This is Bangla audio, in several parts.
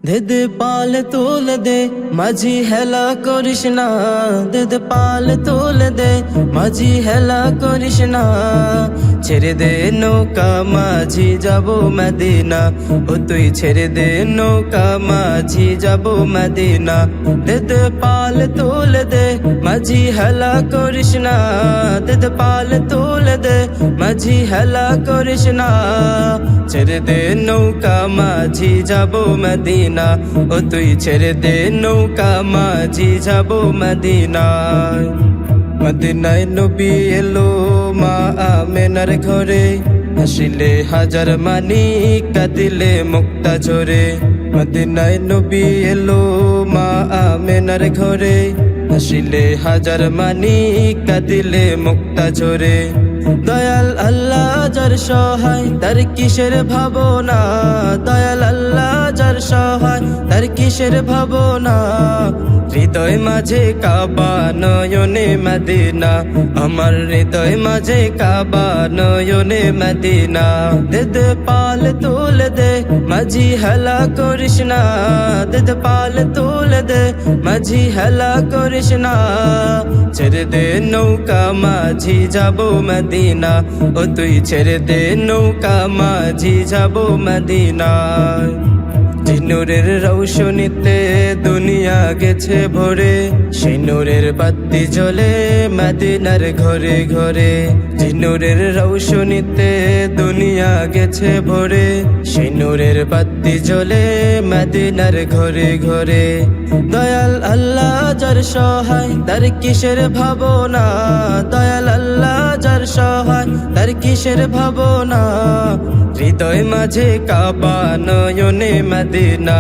दे पाल तोल दे माझी हेला करिस ना दे पाल तोल दे माझी हेला करिस ना ছেড়ে দে নৌকা মাঝি যাব মদিনা ও তুই ছেড়ে দে নৌকা মাঝি যাব মদিনা দে পাল তোল দে মাঝি হেলা করিস না দে পাল তোল দে মাঝি হেলা করিস না ছেড়ে দে নৌকা মাঝি যাব মদিনা ও তুই ছেড়ে দে নৌকা মাঝি যাব মদিনা মদিনায় নবী এলো মা আমেনার ঘরে হাসিলে হাজার মানি কাঁদিলে মুক্তা ঝরে মদিনায় নবী এলো মা আমেনার ঘরে হাসিলে হাজার মানি কাঁদিলে মুক্তা ঝরে দয়াল আল্লাহ যার সহায় তার কিসের ভাবনা দয়াল আল্লাহ যার সহায় তার কিসের ভাবনা হৃদয় মাঝে কাবা নয়নে মদিনা আমার হৃদয় মাঝে কাবা নয়নে মদিনা দে পাল তোল দে মাঝি হেলা করিস না দে পাল তোল দে মাঝি হেলা করিস না ছেড়ে দে নৌকা মাঝি যাব মদিনা ও তুই ছেড়ে দে নৌকা মাঝি যাব মদিনা নূরের রৌশনীতে দুনিয়া গেছে ভরে সেই নূরের বাতি জ্বলে মদিনার ঘরে ঘরে নূরের রৌশনীতে দুনিয়া গেছে ভরে সেই নূরের বাতি জ্বলে মদিনার ঘরে ঘরে দয়াল আল্লাহ যার সহায় তার কিসের ভাবনা দয়াল আল্লাহ যার সহায় তার কিসের ভাবনা হৃদয় মাঝে কাবা নয়নে মদিনা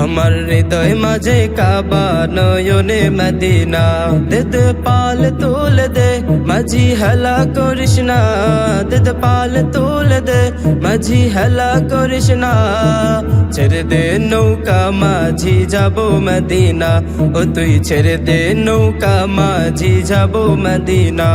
আমার হৃদয় মাঝে কাবা নয়নে মদিনা দে পাল তোল দে মাঝি হেলা করিস না দে পাল তোল দে মাঝি হেলা করিস না ছেড়ে দে নৌকা মাঝি যাব মদিনা ও তুই ছেড়ে দে নৌকা মাঝি যাব মদিনা।